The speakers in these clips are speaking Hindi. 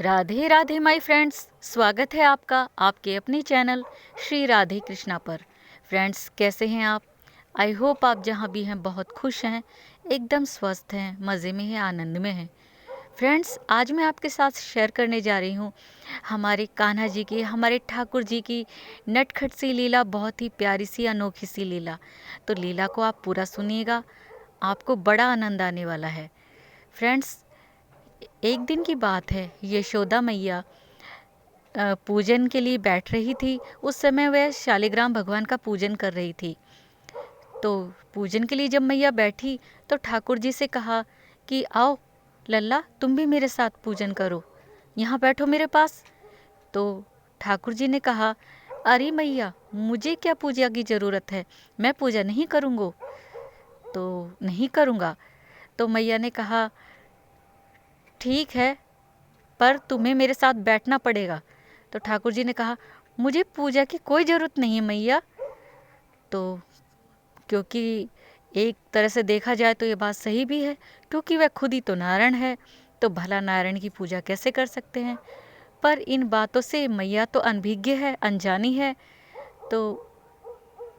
राधे राधे माय फ्रेंड्स, स्वागत है आपका आपके अपने चैनल श्री राधे कृष्णा पर। फ्रेंड्स, कैसे हैं आप? आई होप आप जहाँ भी हैं बहुत खुश हैं, एकदम स्वस्थ हैं, मज़े में हैं, आनंद में हैं। फ्रेंड्स, आज मैं आपके साथ शेयर करने जा रही हूँ हमारे कान्हा जी की, हमारे ठाकुर जी की नटखट सी लीला, बहुत ही प्यारी सी अनोखी सी लीला। तो लीला को आप पूरा सुनिएगा, आपको बड़ा आनंद आने वाला है। फ्रेंड्स, एक दिन की बात है, यशोदा मैया पूजन के लिए बैठ रही थी। उस समय वह शालिग्राम भगवान का पूजन कर रही थी। तो पूजन के लिए जब मैया बैठी तो ठाकुर जी से कहा कि आओ लल्ला, तुम भी मेरे साथ पूजन करो, यहाँ बैठो मेरे पास। तो ठाकुर जी ने कहा, अरे मैया, मुझे क्या पूजा की ज़रूरत है, मैं पूजा नहीं करूँगा। तो नहीं करूँगा। तो मैया ने कहा, ठीक है, पर तुम्हें मेरे साथ बैठना पड़ेगा। तो ठाकुर जी ने कहा, मुझे पूजा की कोई ज़रूरत नहीं है मैया। तो क्योंकि एक तरह से देखा जाए तो ये बात सही भी है, क्योंकि वह खुद ही तो नारायण है, तो भला नारायण की पूजा कैसे कर सकते हैं। पर इन बातों से मैया तो अनभिज्ञ है, अनजानी है, तो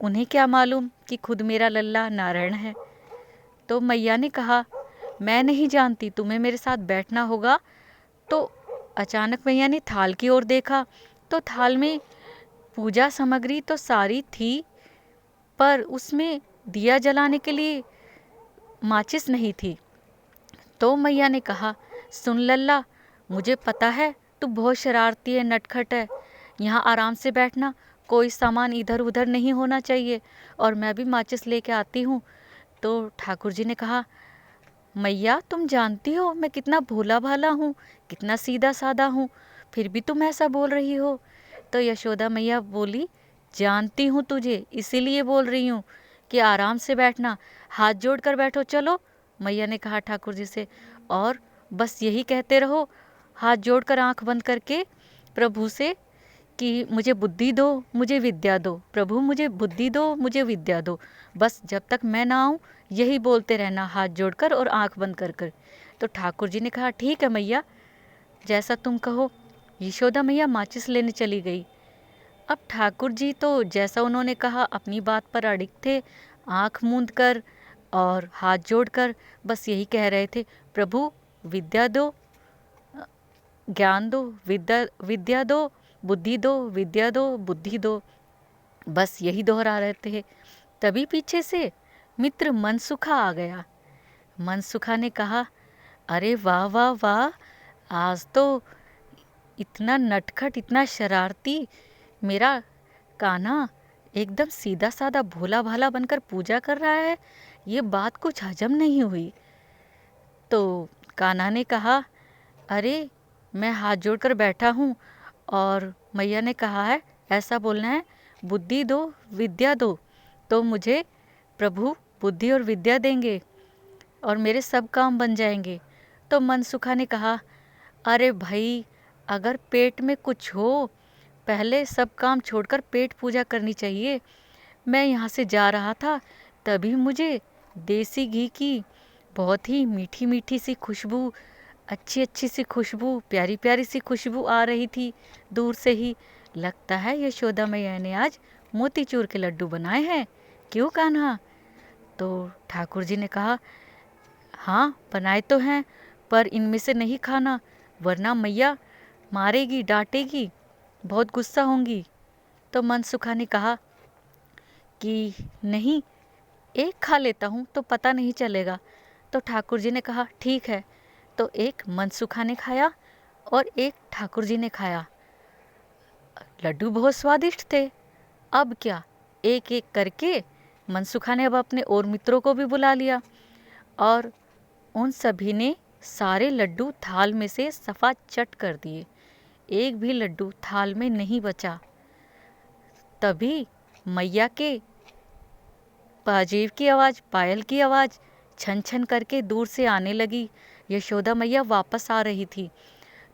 उन्हें क्या मालूम कि खुद मेरा लल्ला नारायण है। तो मैया ने कहा, मैं नहीं जानती, तुम्हें मेरे साथ बैठना होगा। तो अचानक मैया ने थाल की ओर देखा, तो थाल में पूजा सामग्री तो सारी थी, पर उसमें दिया जलाने के लिए माचिस नहीं थी। तो मैया ने कहा, सुन लल्ला, मुझे पता है तू बहुत शरारती है, नटखट है, यहाँ आराम से बैठना, कोई सामान इधर उधर नहीं होना चाहिए, और मैं भी माचिस लेके आती हूँ। तो ठाकुर जी ने कहा, मैया, तुम जानती हो मैं कितना भोला भाला हूँ, कितना सीधा साधा हूँ, फिर भी तुम ऐसा बोल रही हो। तो यशोदा मैया बोली, जानती हूँ तुझे, इसीलिए बोल रही हूँ कि आराम से बैठना, हाथ जोड़ कर बैठो। चलो, मैया ने कहा ठाकुर जी से, और बस यही कहते रहो, हाथ जोड़कर आंख बंद करके प्रभु से कि मुझे बुद्धि दो, मुझे विद्या दो, प्रभु मुझे बुद्धि दो, मुझे विद्या दो। बस जब तक मैं ना आऊँ यही बोलते रहना, हाथ जोड़कर और आंख बंद कर कर। तो ठाकुर जी ने कहा, ठीक है मैया, जैसा तुम कहो। यशोदा मैया माचिस लेने चली गई। अब ठाकुर जी तो जैसा उन्होंने कहा अपनी बात पर अडिग थे, आंख मूंद कर और हाथ जोड़कर बस यही कह रहे थे, प्रभु विद्या दो, ज्ञान दो, विद्या विद्या दो, बुद्धि दो, विद्या दो, बुद्धि दो, बस यही दोहरा रहे थे। तभी पीछे से मित्र मनसुखा आ गया। मनसुखा ने कहा, अरे वाह वाह वाह, आज तो इतना नटखट, इतना शरारती मेरा कान्हा एकदम सीधा साधा भोला भाला बनकर पूजा कर रहा है, ये बात कुछ हजम नहीं हुई। तो कान्हा ने कहा, अरे मैं हाथ जोड़कर बैठा हूँ, और मैया ने कहा है ऐसा बोलना है, बुद्धि दो, विद्या दो, तो मुझे प्रभु बुद्धि और विद्या देंगे और मेरे सब काम बन जाएंगे। तो मनसुखा ने कहा, अरे भाई, अगर पेट में कुछ हो, पहले सब काम छोड़कर पेट पूजा करनी चाहिए। मैं यहाँ से जा रहा था, तभी मुझे देसी घी की बहुत ही मीठी मीठी सी खुशबू, अच्छी अच्छी सी खुशबू, प्यारी प्यारी सी खुशबू आ रही थी दूर से ही। लगता है यशोदा मैया ने आज मोतीचूर के लड्डू बनाए हैं, क्यों कान्हा? तो ठाकुर जी ने कहा, हाँ बनाए तो हैं, पर इनमें से नहीं खाना, वरना मैया मारेगी, डांटेगी, बहुत गुस्सा होंगी। तो मनसुखा ने कहा कि नहीं, एक खा लेता हूँ तो पता नहीं चलेगा। तो ठाकुर जी ने कहा, ठीक है। तो एक मनसुखा ने खाया और एक ठाकुर जी ने खाया। लड्डू बहुत स्वादिष्ट थे। अब क्या, एक एक करके मनसुखा ने अब अपने और मित्रों को भी बुला लिया, और उन सभी ने सारे लड्डू थाल में से सफा चट कर दिए, एक भी लड्डू थाल में नहीं बचा। तभी मैया के पाजेब की आवाज़, पायल की आवाज़ छन छन करके दूर से आने लगी। यशोदा मैया वापस आ रही थी।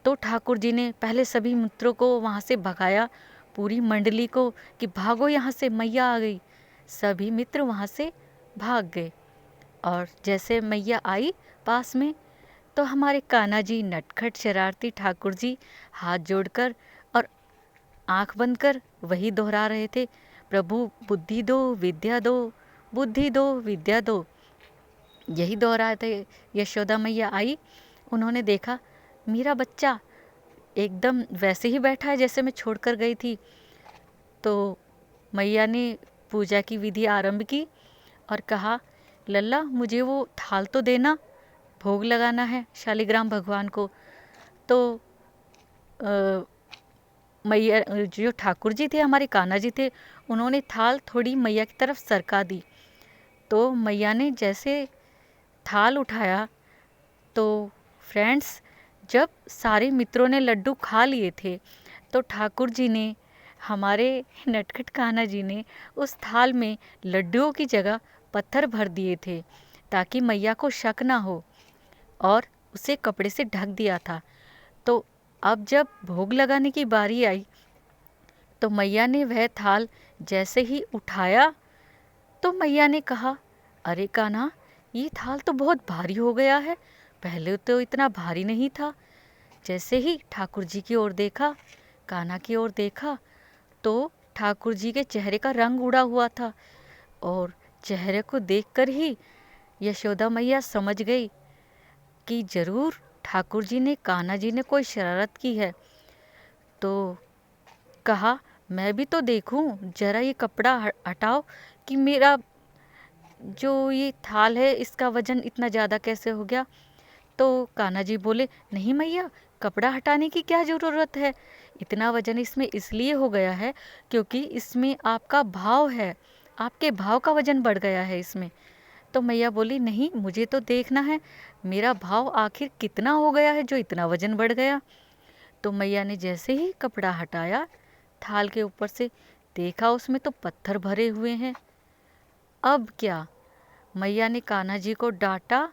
तो ठाकुर जी ने पहले सभी मित्रों को वहाँ से भगाया, पूरी मंडली को, कि भागो यहाँ से, मैया आ गई। सभी मित्र वहाँ से भाग गए, और जैसे मैया आई पास में, तो हमारे कान्हा जी नटखट शरारती ठाकुर जी हाथ जोड़कर और आंख बंद कर वही दोहरा रहे थे, प्रभु बुद्धि दो विद्या दो, बुद्धि दो विद्या दो। यही दोहराए थे। यशोदा मैया आई, उन्होंने देखा मेरा बच्चा एकदम वैसे ही बैठा है जैसे मैं छोड़कर गई थी। तो मैया ने पूजा की विधि आरंभ की और कहा, लल्ला मुझे वो थाल तो देना, भोग लगाना है शालिग्राम भगवान को। तो मैया जो ठाकुर जी थे, हमारे कान्हा जी थे, उन्होंने थाल थोड़ी मैया की तरफ सरका दी। तो मैया ने जैसे थाल उठाया तो फ्रेंड्स, जब सारे मित्रों ने लड्डू खा लिए थे तो ठाकुर जी ने, हमारे नटखट कान्हा जी ने उस थाल में लड्डुओं की जगह पत्थर भर दिए थे ताकि मैया को शक ना हो, और उसे कपड़े से ढक दिया था। तो अब जब भोग लगाने की बारी आई तो मैया ने वह थाल जैसे ही उठाया तो मैया ने कहा, अरे कान्हा, ये थाल तो बहुत भारी हो गया है, पहले तो इतना भारी नहीं था। जैसे ही ठाकुर जी की ओर देखा, कान्हा की ओर देखा, तो ठाकुर जी के चेहरे का रंग उड़ा हुआ था, और चेहरे को देखकर ही यशोदा मैया समझ गई कि जरूर ठाकुर जी ने, कान्हा जी ने कोई शरारत की है। तो कहा, मैं भी तो देखूं, जरा ये कपड़ा हटाओ कि मेरा जो ये थाल है इसका वजन इतना ज़्यादा कैसे हो गया। तो कान्हा जी बोले, नहीं मैया, कपड़ा हटाने की क्या ज़रूरत है, इतना वजन इसमें इसलिए हो गया है क्योंकि इसमें आपका भाव है, आपके भाव का वजन बढ़ गया है इसमें। तो मैया बोली, नहीं, मुझे तो देखना है मेरा भाव आखिर कितना हो गया है जो इतना वजन बढ़ गया। तो मैया ने जैसे ही कपड़ा हटाया थाल के ऊपर से, देखा उसमें तो पत्थर भरे हुए हैं। अब क्या, मैया ने कान्हा जी को डांटा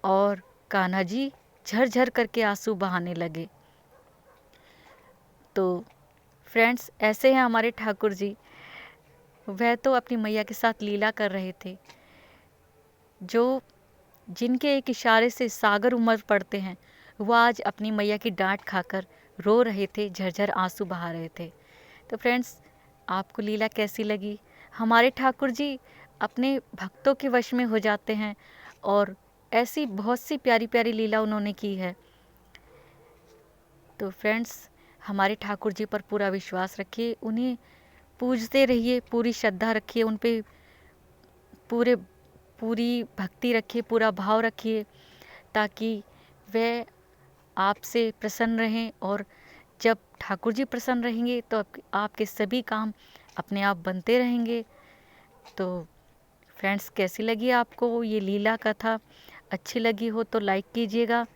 और कान्हा जी झरझर करके आंसू बहाने लगे। तो फ्रेंड्स, ऐसे हैं हमारे ठाकुर जी। वह तो अपनी मैया के साथ लीला कर रहे थे, जो जिनके एक इशारे से सागर उमड़ पड़ते हैं, वो आज अपनी मैया की डांट खाकर रो रहे थे, झरझर आंसू बहा रहे थे। तो फ्रेंड्स, आपको लीला कैसी लगी? हमारे ठाकुर जी अपने भक्तों के वश में हो जाते हैं और ऐसी बहुत सी प्यारी प्यारी लीला उन्होंने की है। तो फ्रेंड्स, हमारे ठाकुर जी पर पूरा विश्वास रखिए, उन्हें पूजते रहिए, पूरी श्रद्धा रखिए उन पे, पूरी भक्ति रखिए, पूरा भाव रखिए, ताकि वे आपसे प्रसन्न रहें। और जब ठाकुर जी प्रसन्न रहेंगे तो आपके सभी काम अपने आप बनते रहेंगे। तो फ्रेंड्स, कैसी लगी आपको ये लीला कथा? अच्छी लगी हो तो लाइक कीजिएगा,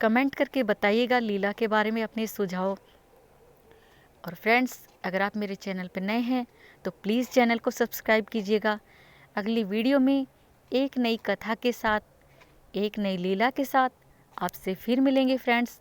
कमेंट करके बताइएगा लीला के बारे में अपने सुझाव। और फ्रेंड्स, अगर आप मेरे चैनल पर नए हैं तो प्लीज़ चैनल को सब्सक्राइब कीजिएगा। अगली वीडियो में एक नई कथा के साथ, एक नई लीला के साथ आपसे फिर मिलेंगे फ्रेंड्स।